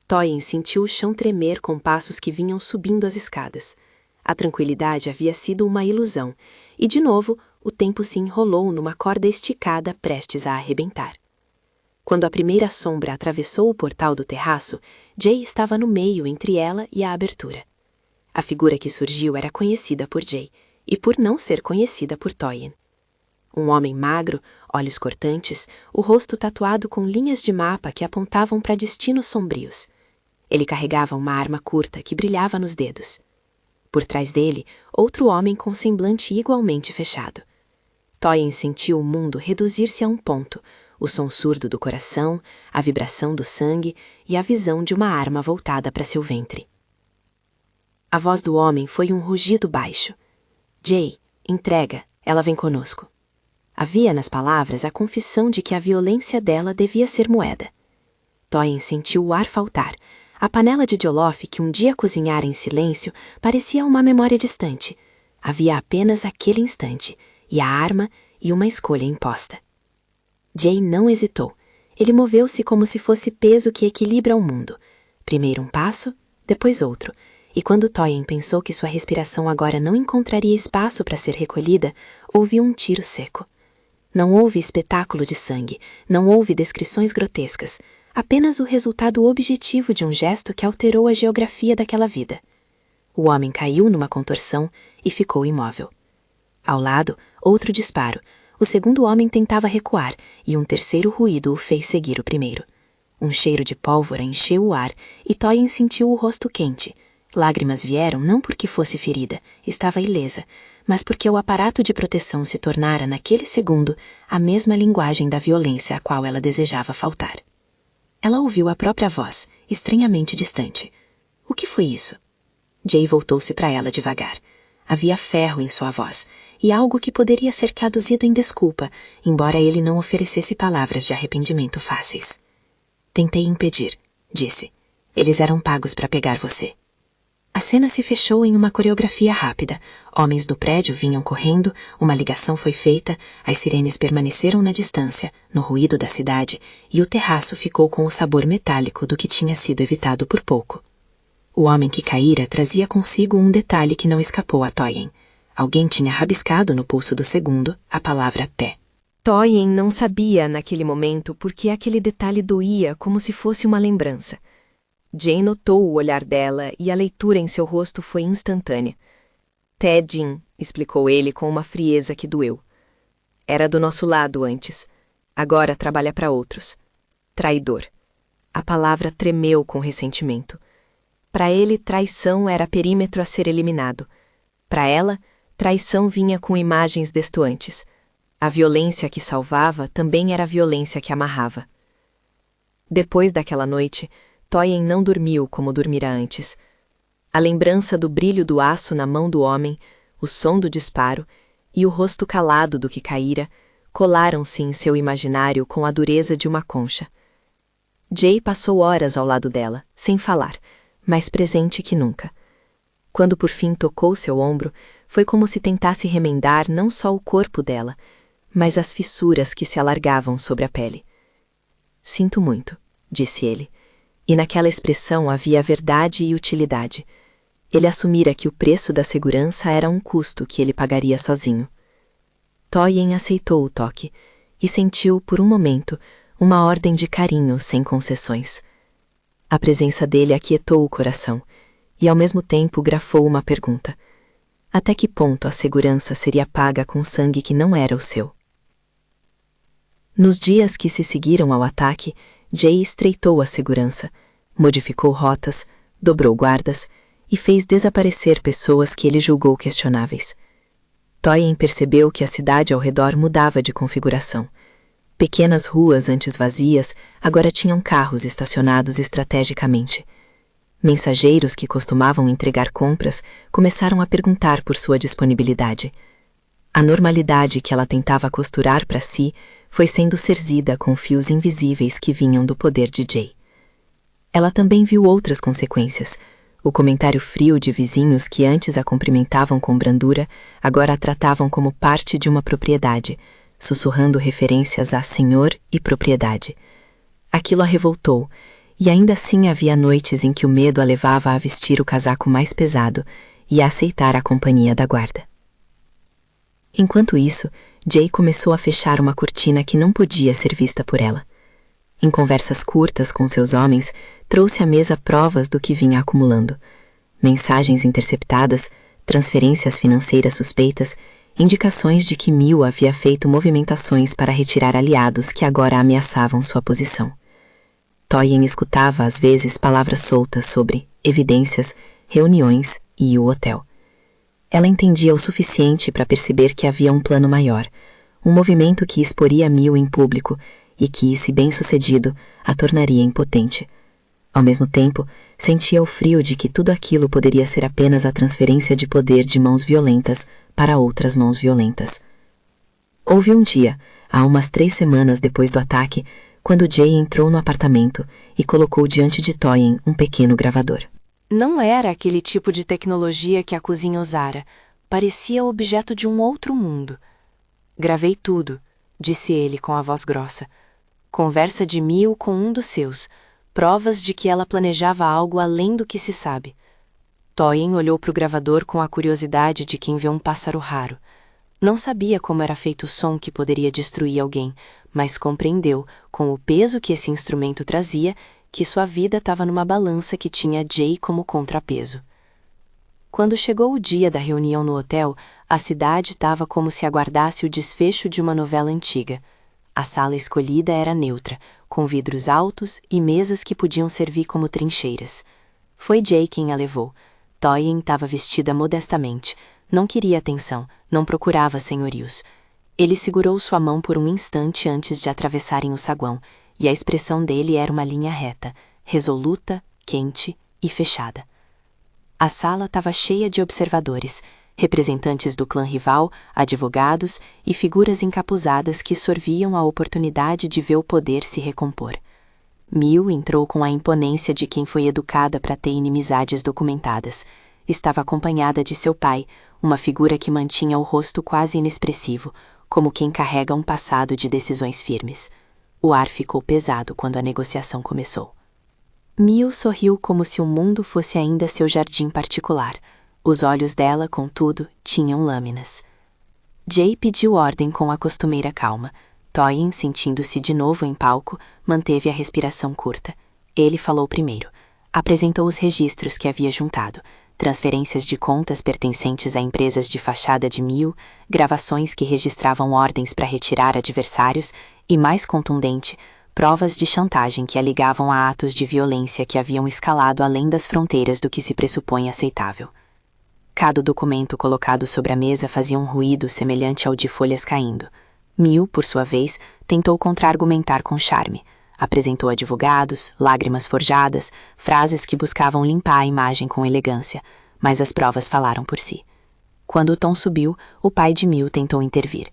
Toyen sentiu o chão tremer com passos que vinham subindo as escadas. A tranquilidade havia sido uma ilusão, e de novo o tempo se enrolou numa corda esticada prestes a arrebentar. Quando a primeira sombra atravessou o portal do terraço, Jay estava no meio entre ela e a abertura. A figura que surgiu era conhecida por Jay, e por não ser conhecida por Toyen. Um homem magro, olhos cortantes, o rosto tatuado com linhas de mapa que apontavam para destinos sombrios. Ele carregava uma arma curta que brilhava nos dedos. Por trás dele, outro homem com semblante igualmente fechado. Toyen sentiu o mundo reduzir-se a um ponto, o som surdo do coração, a vibração do sangue e a visão de uma arma voltada para seu ventre. A voz do homem foi um rugido baixo. Jay, entrega, ela vem conosco. Havia nas palavras a confissão de que a violência dela devia ser moeda. Toyen sentiu o ar faltar. A panela de Jollof que um dia cozinhara em silêncio parecia uma memória distante. Havia apenas aquele instante, e a arma e uma escolha imposta. Jay não hesitou. Ele moveu-se como se fosse peso que equilibra o mundo. Primeiro um passo, depois outro, e quando Toyen pensou que sua respiração agora não encontraria espaço para ser recolhida, ouviu um tiro seco. Não houve espetáculo de sangue, não houve descrições grotescas, apenas o resultado objetivo de um gesto que alterou a geografia daquela vida. O homem caiu numa contorção e ficou imóvel. Ao lado, outro disparo. O segundo homem tentava recuar e um terceiro ruído o fez seguir o primeiro. Um cheiro de pólvora encheu o ar e Toyen sentiu o rosto quente. Lágrimas vieram não porque fosse ferida, estava ilesa, mas porque o aparato de proteção se tornara, naquele segundo, a mesma linguagem da violência a qual ela desejava faltar. Ela ouviu a própria voz, estranhamente distante. O que foi isso?
Jay voltou-se para ela devagar. Havia ferro em sua voz, e algo que poderia ser traduzido em desculpa, embora ele não oferecesse palavras de arrependimento fáceis. Tentei impedir, disse. Eles eram pagos para pegar você. A cena se fechou em uma coreografia rápida. Homens do prédio vinham correndo, uma ligação foi feita, as sirenes permaneceram na distância, no ruído da cidade, e o terraço ficou com o sabor metálico do que tinha sido evitado por pouco. O homem que caíra trazia consigo um detalhe que não escapou a Toyen. Alguém tinha rabiscado no pulso do segundo a palavra pé.
Toyen não sabia, naquele momento, por que aquele detalhe doía como se fosse uma lembrança. Jay notou o olhar dela e a leitura em seu rosto foi instantânea. Tedin, explicou ele com uma frieza que doeu. Era do nosso lado antes. Agora trabalha para outros. Traidor. A palavra tremeu com ressentimento. Para ele, traição era perímetro a ser eliminado. Para ela, traição vinha com imagens destoantes. A violência que salvava também era a violência que amarrava. Depois daquela noite, Toyen não dormiu como dormira antes. A lembrança do brilho do aço na mão do homem, o som do disparo e o rosto calado do que caíra colaram-se em seu imaginário com a dureza de uma concha. Jay passou horas ao lado dela, sem falar, mais presente que nunca. Quando por fim tocou seu ombro, foi como se tentasse remendar não só o corpo dela, mas as fissuras que se alargavam sobre a pele. Sinto muito, disse ele. E naquela expressão havia verdade e utilidade. Ele assumira que o preço da segurança era um custo que ele pagaria sozinho. Toyen aceitou o toque e sentiu, por um momento, uma ordem de carinho sem concessões. A presença dele aquietou o coração e, ao mesmo tempo, grafou uma pergunta. Até que ponto a segurança seria paga com sangue que não era o seu? Nos dias que se seguiram ao ataque, Jay estreitou a segurança, modificou rotas, dobrou guardas e fez desaparecer pessoas que ele julgou questionáveis. Toyen percebeu que a cidade ao redor mudava de configuração. Pequenas ruas antes vazias agora tinham carros estacionados estrategicamente. Mensageiros que costumavam entregar compras começaram a perguntar por sua disponibilidade. A normalidade que ela tentava costurar para si foi sendo cerzida com fios invisíveis que vinham do poder de Jay. Ela também viu outras consequências. O comentário frio de vizinhos que antes a cumprimentavam com brandura, agora a tratavam como parte de uma propriedade, sussurrando referências a senhor e propriedade. Aquilo a revoltou, e ainda assim havia noites em que o medo a levava a vestir o casaco mais pesado e a aceitar a companhia da guarda. Enquanto isso, Jay começou a fechar uma cortina que não podia ser vista por ela. Em conversas curtas com seus homens, trouxe à mesa provas do que vinha acumulando. Mensagens interceptadas, transferências financeiras suspeitas, indicações de que Mill havia feito movimentações para retirar aliados que agora ameaçavam sua posição. Toyen escutava às vezes palavras soltas sobre evidências, reuniões e o hotel. Ela entendia o suficiente para perceber que havia um plano maior, um movimento que exporia Mill em público e que, se bem-sucedido, a tornaria impotente. Ao mesmo tempo, sentia o frio de que tudo aquilo poderia ser apenas a transferência de poder de mãos violentas para outras mãos violentas. Houve um dia, há umas 3 semanas depois do ataque, quando Jay entrou no apartamento e colocou diante de Toyen um pequeno gravador. Não era aquele tipo de tecnologia que a cozinha usara. Parecia objeto de um outro mundo. Gravei tudo, disse ele com a voz grossa. Conversa de Mill com um dos seus. Provas de que ela planejava algo além do que se sabe. Toyen olhou para o gravador com a curiosidade de quem vê um pássaro raro. Não sabia como era feito o som que poderia destruir alguém, mas compreendeu, com o peso que esse instrumento trazia, que sua vida estava numa balança que tinha Jay como contrapeso. Quando chegou o dia da reunião no hotel, a cidade estava como se aguardasse o desfecho de uma novela antiga. A sala escolhida era neutra, com vidros altos e mesas que podiam servir como trincheiras. Foi Jay quem a levou. Toyen estava vestida modestamente. Não queria atenção, não procurava senhorios. Ele segurou sua mão por um instante antes de atravessarem o saguão, e a expressão dele era uma linha reta, resoluta, quente e fechada.
A sala estava cheia de observadores, representantes do clã rival, advogados e figuras encapuzadas que sorviam a oportunidade de ver o poder se recompor. Mil entrou com a imponência de quem foi educada para ter inimizades documentadas. Estava acompanhada de seu pai, uma figura que mantinha o rosto quase inexpressivo, como quem carrega um passado de decisões firmes. O ar ficou pesado quando a negociação começou. Mil sorriu como se o mundo fosse ainda seu jardim particular. Os olhos dela, contudo, tinham lâminas. Jay pediu ordem com a costumeira calma. Toyin, sentindo-se de novo em palco, manteve a respiração curta. Ele falou primeiro. Apresentou os registros que havia juntado. Transferências de contas pertencentes a empresas de fachada de Mil, gravações que registravam ordens para retirar adversários e, mais contundente, provas de chantagem que a ligavam a atos de violência que haviam escalado além das fronteiras do que se pressupõe aceitável. Cada documento colocado sobre a mesa fazia um ruído semelhante ao de folhas caindo. Mil, por sua vez, tentou contra-argumentar com charme. Apresentou advogados, lágrimas forjadas, frases que buscavam limpar a imagem com elegância, mas as provas falaram por si. Quando o tom subiu, o pai de Mil tentou intervir.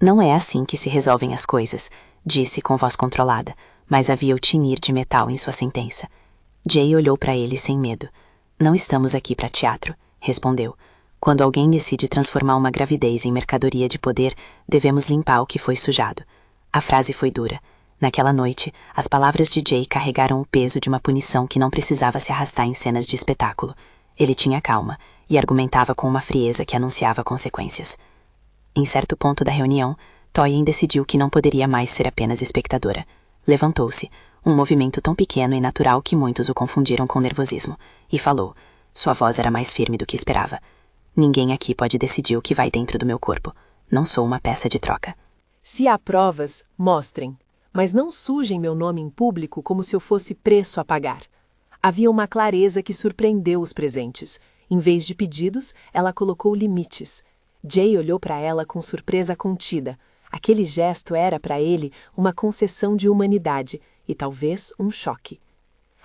Não é assim que se resolvem as coisas, disse com voz controlada, mas havia o tinir de metal em sua sentença. Jay olhou para ele sem medo. Não estamos aqui para teatro, respondeu. Quando alguém decide transformar uma gravidez em mercadoria de poder, devemos limpar o que foi sujado. A frase foi dura. Naquela noite, as palavras de Jay carregaram o peso de uma punição que não precisava se arrastar em cenas de espetáculo. Ele tinha calma e argumentava com uma frieza que anunciava consequências. Em certo ponto da reunião, Toyin decidiu que não poderia mais ser apenas espectadora. Levantou-se, um movimento tão pequeno e natural que muitos o confundiram com nervosismo, e falou. Sua voz era mais firme do que esperava. Ninguém aqui pode decidir o que vai dentro do meu corpo. Não sou uma peça de troca.
Se há provas, mostrem. Mas não sujem meu nome em público como se eu fosse preço a pagar. Havia uma clareza que surpreendeu os presentes. Em vez de pedidos, ela colocou limites. Jay olhou para ela com surpresa contida. Aquele gesto era para ele uma concessão de humanidade e talvez um choque.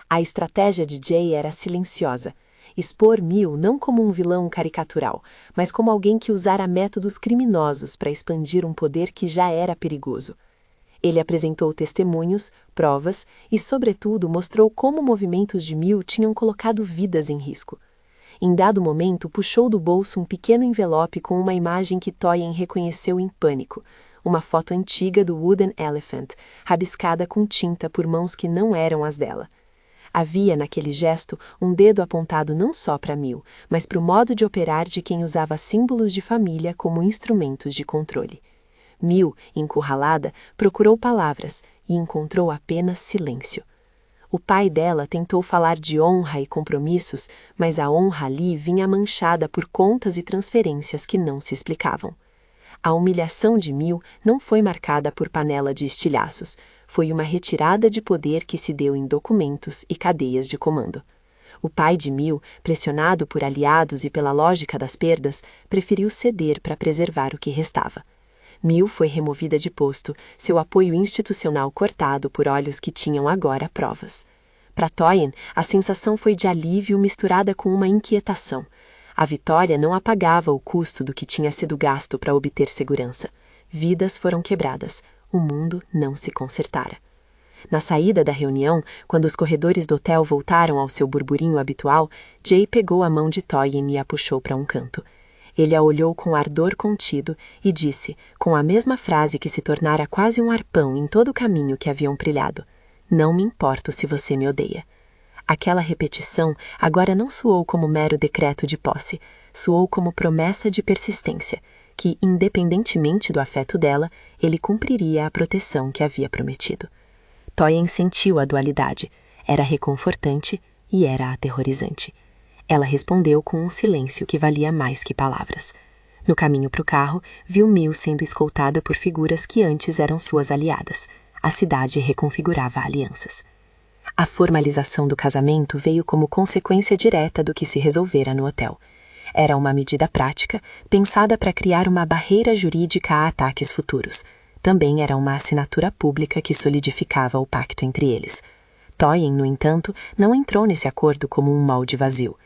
A estratégia de Jay era silenciosa. Expor Mil não como um vilão caricatural, mas como alguém que usara métodos criminosos para expandir um poder que já era perigoso. Ele apresentou testemunhos, provas e, sobretudo, mostrou como movimentos de Mil tinham colocado vidas em risco. Em dado momento, puxou do bolso um pequeno envelope com uma imagem que Toyin reconheceu em pânico, uma foto antiga do Wooden Elephant, rabiscada com tinta por mãos que não eram as dela. Havia, naquele gesto, um dedo apontado não só para Mil, mas para o modo de operar de quem usava símbolos de família como instrumentos de controle. Mil, encurralada, procurou palavras e encontrou apenas silêncio. O pai dela tentou falar de honra e compromissos, mas a honra ali vinha manchada por contas e transferências que não se explicavam. A humilhação de Mil não foi marcada por panela de estilhaços, foi uma retirada de poder que se deu em documentos e cadeias de comando. O pai de Mil, pressionado por aliados e pela lógica das perdas, preferiu ceder para preservar o que restava. Mil foi removida de posto, seu apoio institucional cortado por olhos que tinham agora provas. Para Toyin, a sensação foi de alívio misturada com uma inquietação. A vitória não apagava o custo do que tinha sido gasto para obter segurança. Vidas foram quebradas, o mundo não se consertara. Na saída da reunião, quando os corredores do hotel voltaram ao seu burburinho habitual, Jay pegou a mão de Toyin e a puxou para um canto. Ele a olhou com ardor contido e disse, com a mesma frase que se tornara quase um arpão em todo o caminho que haviam trilhado, "Não me importo se você me odeia." Aquela repetição agora não soou como mero decreto de posse, soou como promessa de persistência, que, independentemente do afeto dela, ele cumpriria a proteção que havia prometido. Toyin sentiu a dualidade. Era reconfortante e era aterrorizante. Ela respondeu com um silêncio que valia mais que palavras. No caminho para o carro, viu Mil sendo escoltada por figuras que antes eram suas aliadas. A cidade reconfigurava alianças. A formalização do casamento veio como consequência direta do que se resolvera no hotel. Era uma medida prática, pensada para criar uma barreira jurídica a ataques futuros. Também era uma assinatura pública que solidificava o pacto entre eles. Toyin, no entanto, não entrou nesse acordo como um molde vazio.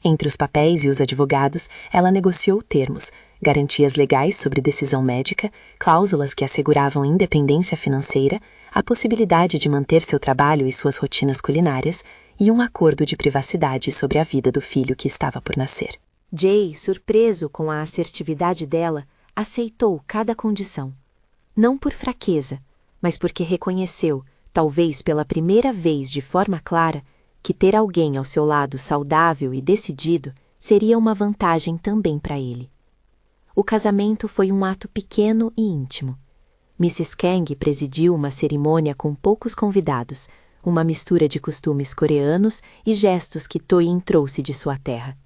Entre os papéis e os advogados, ela negociou termos, garantias legais sobre decisão médica, cláusulas que asseguravam independência financeira, a possibilidade de manter seu trabalho e suas rotinas culinárias e um acordo de privacidade sobre a vida do filho que estava por nascer.
Jay, surpreso com a assertividade dela, aceitou cada condição. Não por fraqueza, mas porque reconheceu, talvez pela primeira vez de forma clara, que ter alguém ao seu lado saudável e decidido seria uma vantagem também para ele. O casamento foi um ato pequeno e íntimo. Mrs. Kang presidiu uma cerimônia com poucos convidados, uma mistura de costumes coreanos e gestos que To-in trouxe de sua terra.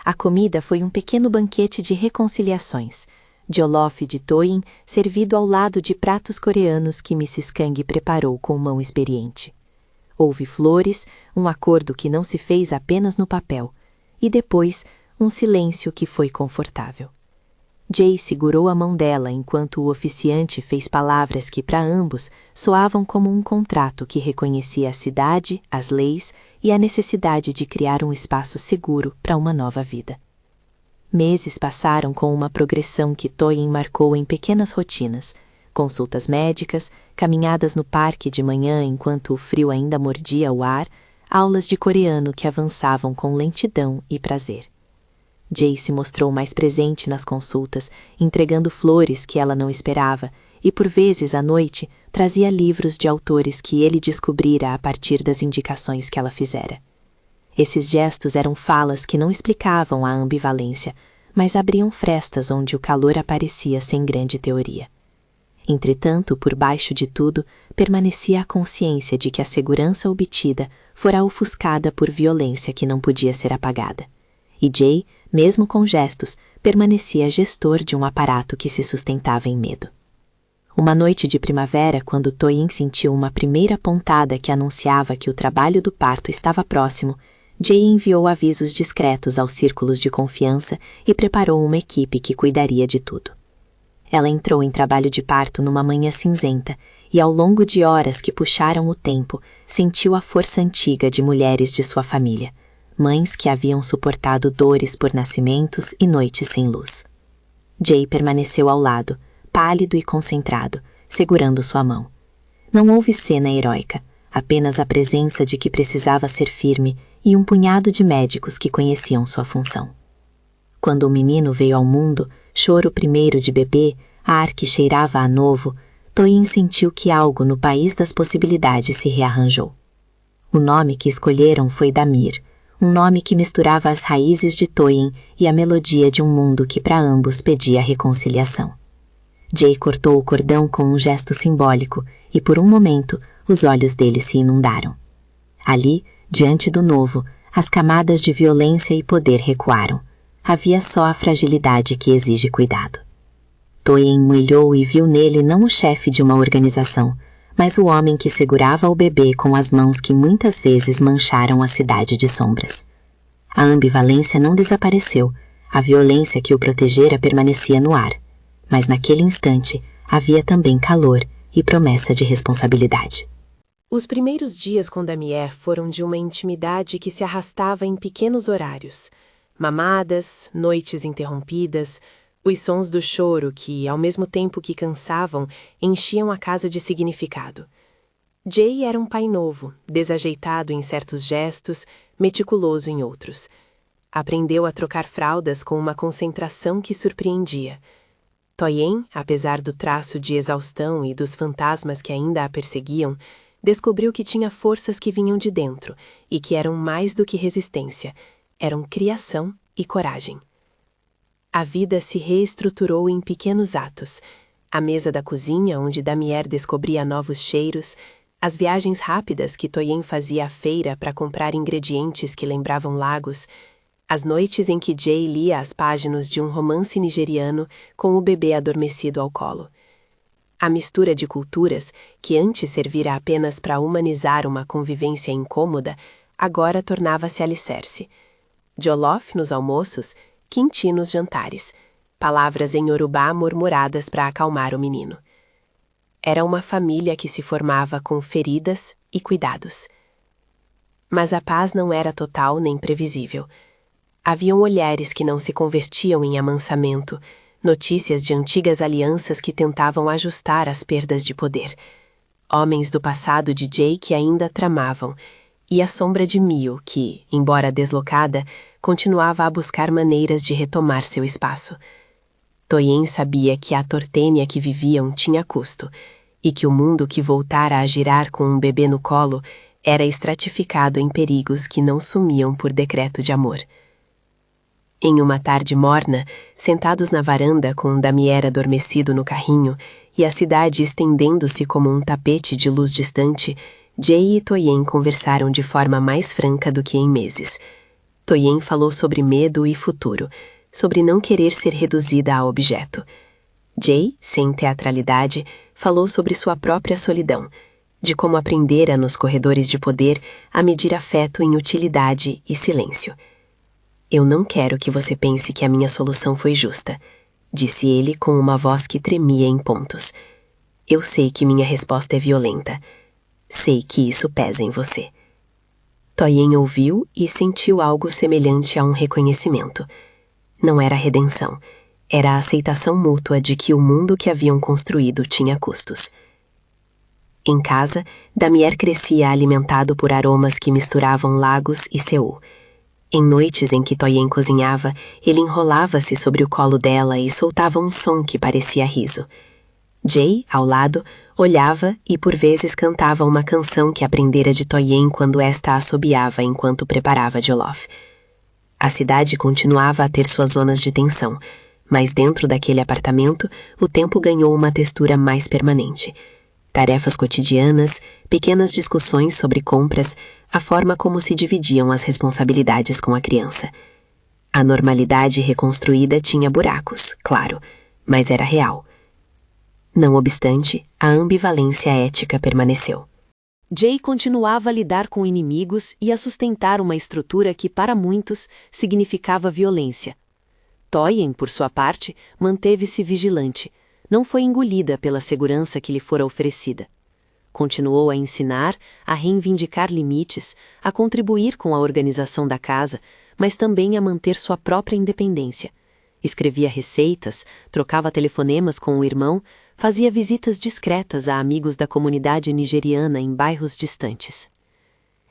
A comida foi um pequeno banquete de reconciliações, jollof de To-in servido ao lado de pratos coreanos que Mrs. Kang preparou com mão experiente. Houve flores, um acordo que não se fez apenas no papel, e depois um silêncio que foi confortável. Jay segurou a mão dela enquanto o oficiante fez palavras que para ambos soavam como um contrato que reconhecia a cidade, as leis e a necessidade de criar um espaço seguro para uma nova vida. Meses passaram com uma progressão que To-in marcou em pequenas rotinas, consultas médicas, caminhadas no parque de manhã enquanto o frio ainda mordia o ar, aulas de coreano que avançavam com lentidão e prazer. Jay se mostrou mais presente nas consultas, entregando flores que ela não esperava, e por vezes à noite trazia livros de autores que ele descobrira a partir das indicações que ela fizera. Esses gestos eram falas que não explicavam a ambivalência, mas abriam frestas onde o calor aparecia sem grande teoria. Entretanto, por baixo de tudo, permanecia a consciência de que a segurança obtida fora ofuscada por violência que não podia ser apagada. E Jay, mesmo com gestos, permanecia gestor de um aparato que se sustentava em medo. Uma noite de primavera, quando To-in sentiu uma primeira pontada que anunciava que o trabalho do parto estava próximo, Jay enviou avisos discretos aos círculos de confiança e preparou uma equipe que cuidaria de tudo. Ela entrou em trabalho de parto numa manhã cinzenta e, ao longo de horas que puxaram o tempo, sentiu a força antiga de mulheres de sua família, mães que haviam suportado dores por nascimentos e noites sem luz. Jay permaneceu ao lado, pálido e concentrado, segurando sua mão. Não houve cena heróica, apenas a presença de que precisava ser firme e um punhado de médicos que conheciam sua função. Quando o menino veio ao mundo, choro primeiro de bebê, ar que cheirava a novo, To-in sentiu que algo no país das possibilidades se rearranjou. O nome que escolheram foi Damir, um nome que misturava as raízes de To-in e a melodia de um mundo que para ambos pedia reconciliação. Jay cortou o cordão com um gesto simbólico e, por um momento, os olhos dele se inundaram. Ali, diante do novo, as camadas de violência e poder recuaram. Havia só a fragilidade que exige cuidado. To-in olhou e viu nele não o chefe de uma organização, mas o homem que segurava o bebê com as mãos que muitas vezes mancharam a cidade de sombras. A ambivalência não desapareceu, a violência que o protegera permanecia no ar, mas naquele instante havia também calor e promessa de responsabilidade.
Os primeiros dias com Damier foram de uma intimidade que se arrastava em pequenos horários. Mamadas, noites interrompidas, os sons do choro que, ao mesmo tempo que cansavam, enchiam a casa de significado. Jay era um pai novo, desajeitado em certos gestos, meticuloso em outros. Aprendeu a trocar fraldas com uma concentração que surpreendia. To-in, apesar do traço de exaustão e dos fantasmas que ainda a perseguiam, descobriu que tinha forças que vinham de dentro e que eram mais do que resistência, eram criação e coragem. A vida se reestruturou em pequenos atos. A mesa da cozinha, onde Damier descobria novos cheiros, as viagens rápidas que To-in fazia à feira para comprar ingredientes que lembravam lagos, as noites em que Jay lia as páginas de um romance nigeriano com o bebê adormecido ao colo. A mistura de culturas, que antes servira apenas para humanizar uma convivência incômoda, agora tornava-se alicerce. Jollof nos almoços, quinti nos jantares, palavras em Yorubá murmuradas para acalmar o menino. Era uma família que se formava com feridas e cuidados. Mas a paz não era total nem previsível.
Haviam olhares que não se convertiam em amansamento, notícias de antigas alianças que tentavam ajustar as perdas de poder. Homens do passado de Jay que ainda tramavam, e a sombra de Mio que, embora deslocada, continuava a buscar maneiras de retomar seu espaço. Toyen sabia que a Tortênia que viviam tinha custo, e que o mundo que voltara a girar com um bebê no colo era estratificado em perigos que não sumiam por decreto de amor. Em uma tarde morna, sentados na varanda com Damier adormecido no carrinho e a cidade estendendo-se como um tapete de luz distante, Jay e Toyen conversaram de forma mais franca do que em meses. Toyen falou sobre medo e futuro, sobre não querer ser reduzida a objeto. Jay, sem teatralidade, falou sobre sua própria solidão, de como aprendera nos corredores de poder a medir afeto em utilidade e silêncio. Eu não quero que você pense que a minha solução foi justa, disse ele com uma voz que tremia em pontos. Eu sei que minha resposta é violenta. Sei que isso pesa em você. Toyen ouviu e sentiu algo semelhante a um reconhecimento. Não era redenção, era a aceitação mútua de que o mundo que haviam construído tinha custos. Em casa, Damier crescia alimentado por aromas que misturavam lagos e Seul. Em noites em que Toyen cozinhava, ele enrolava-se sobre o colo dela e soltava um som que parecia riso. Jay, ao lado, olhava e por vezes cantava uma canção que aprendera de Toyen quando esta assobiava enquanto preparava jollof. A cidade continuava a ter suas zonas de tensão, mas dentro daquele apartamento o tempo ganhou uma textura mais permanente. Tarefas cotidianas, pequenas discussões sobre compras, a forma como se dividiam as responsabilidades com a criança. A normalidade reconstruída tinha buracos, claro, mas era real. Não obstante, a ambivalência ética permaneceu.
Jay continuava a lidar com inimigos e a sustentar uma estrutura que, para muitos, significava violência. Toyen, por sua parte, manteve-se vigilante. Não foi engolida pela segurança que lhe fora oferecida. Continuou a ensinar, a reivindicar limites, a contribuir com a organização da casa, mas também a manter sua própria independência. Escrevia receitas, trocava telefonemas com o irmão, fazia visitas discretas a amigos da comunidade nigeriana em bairros distantes.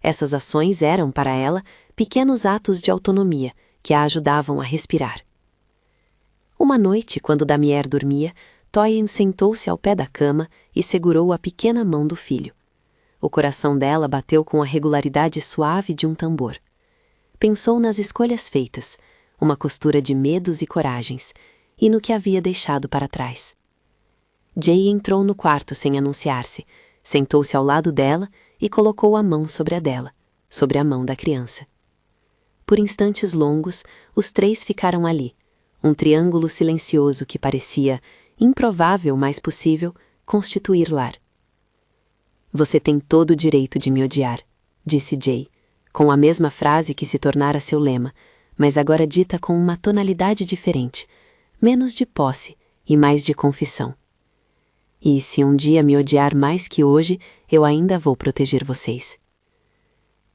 Essas ações eram, para ela, pequenos atos de autonomia que a ajudavam a respirar. Uma noite, quando Damier dormia, Toyen sentou-se ao pé da cama e segurou a pequena mão do filho. O coração dela bateu com a regularidade suave de um tambor. Pensou nas escolhas feitas, uma costura de medos e coragens, e no que havia deixado para trás. Jay entrou no quarto sem anunciar-se, sentou-se ao lado dela e colocou a mão sobre a dela, sobre a mão da criança. Por instantes longos, os três ficaram ali, um triângulo silencioso que parecia, improvável mas possível, constituir lar. Você tem todo o direito de me odiar, disse Jay, com a mesma frase que se tornara seu lema, mas agora dita com uma tonalidade diferente, menos de posse e mais de confissão. E se um dia me odiar mais que hoje, eu ainda vou proteger vocês.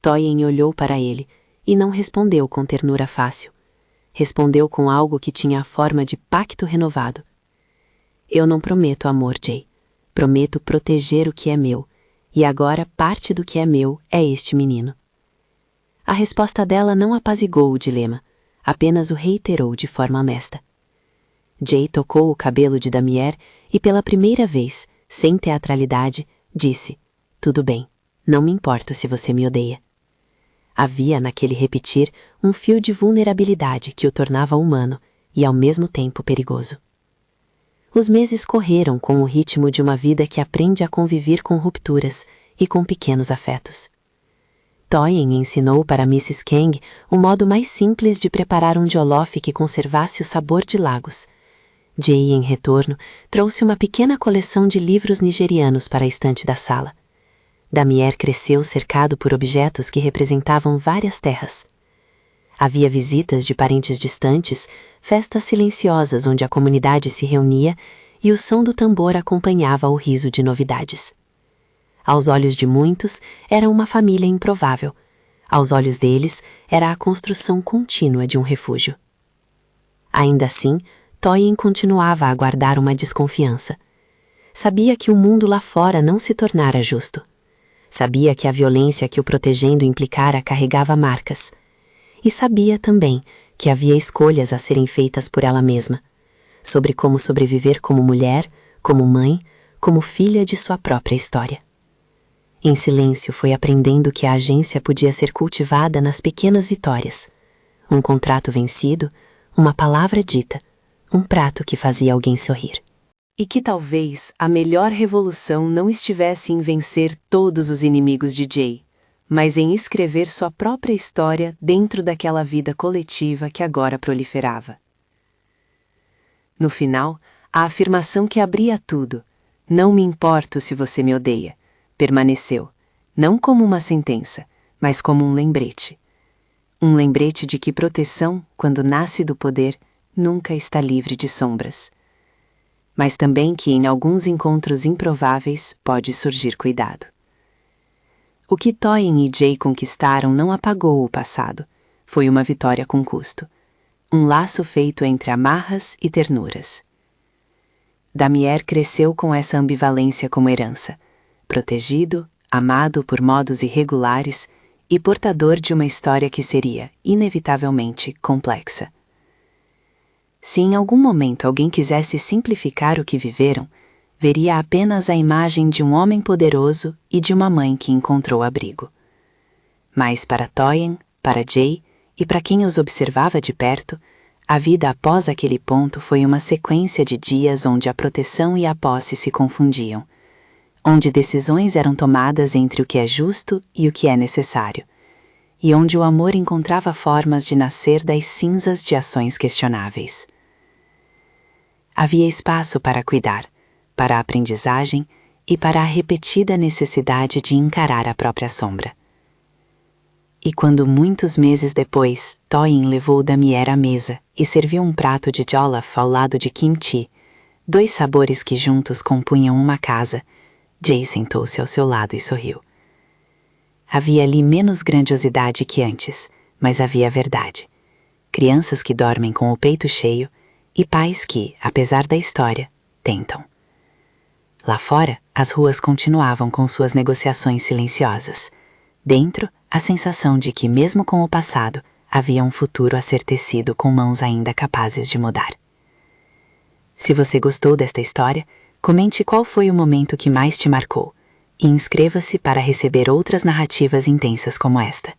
Toyen olhou para ele e não respondeu com ternura fácil. Respondeu com algo que tinha a forma de pacto renovado. Eu não prometo amor, Jay. Prometo proteger o que é meu, e agora parte do que é meu é este menino. A resposta dela não apaziguou o dilema, apenas o reiterou de forma honesta. Jay tocou o cabelo de Damier e pela primeira vez, sem teatralidade, disse: tudo bem, não me importo se você me odeia. Havia naquele repetir um fio de vulnerabilidade que o tornava humano e ao mesmo tempo perigoso. Os meses correram com o ritmo de uma vida que aprende a conviver com rupturas e com pequenos afetos. Toyen ensinou para Mrs. Kang o modo mais simples de preparar um jollof que conservasse o sabor de lagos. Jay, em retorno, trouxe uma pequena coleção de livros nigerianos para a estante da sala. Damier cresceu cercado por objetos que representavam várias terras. Havia visitas de parentes distantes, festas silenciosas onde a comunidade se reunia e o som do tambor acompanhava o riso de novidades. Aos olhos de muitos, era uma família improvável,
Aos olhos deles, era a construção contínua de um refúgio. Ainda assim, Toyin continuava a guardar uma desconfiança. Sabia que o mundo lá fora não se tornara justo. Sabia que a violência que o protegendo implicara carregava marcas. E sabia também que havia escolhas a serem feitas por ela mesma, sobre como sobreviver como mulher, como mãe, como filha de sua própria história. Em silêncio foi aprendendo que a agência podia ser cultivada nas pequenas vitórias. Um contrato vencido, uma palavra dita, um prato que fazia alguém sorrir.
E que talvez a melhor revolução não estivesse em vencer todos os inimigos de Jay, mas em escrever sua própria história dentro daquela vida coletiva que agora proliferava. No final, a afirmação que abria tudo, "Não me importo se você me odeia", permaneceu, não como uma sentença, mas como um lembrete. Um lembrete de que proteção, quando nasce do poder, nunca está livre de sombras. Mas também que em alguns encontros improváveis pode surgir cuidado. O que Toyin e Jay conquistaram não apagou o passado, foi uma vitória com custo. Um laço feito entre amarras e ternuras. Damier cresceu com essa ambivalência como herança, protegido, amado por modos irregulares e portador de uma história que seria, inevitavelmente, complexa. Se em algum momento alguém quisesse simplificar o que viveram, veria apenas a imagem de um homem poderoso e de uma mãe que encontrou abrigo. Mas para Toyin, para Jay e para quem os observava de perto, a vida após aquele ponto foi uma sequência de dias onde a proteção e a posse se confundiam, onde decisões eram tomadas entre o que é justo e o que é necessário, e onde o amor encontrava formas de nascer das cinzas de ações questionáveis. Havia espaço para cuidar, para a aprendizagem e para a repetida necessidade de encarar a própria sombra. E quando muitos meses depois, Toyin levou Damier à mesa e serviu um prato de jollof ao lado de kimchi, 2 sabores que juntos compunham uma casa, Jay sentou-se ao seu lado e sorriu. Havia ali menos grandiosidade que antes, mas havia verdade. Crianças que dormem com o peito cheio e pais que, apesar da história, tentam. Lá fora, as ruas continuavam com suas negociações silenciosas. Dentro, a sensação de que, mesmo com o passado, havia um futuro a ser tecido com mãos ainda capazes de mudar. Se você gostou desta história, comente qual foi o momento que mais te marcou e inscreva-se para receber outras narrativas intensas como esta.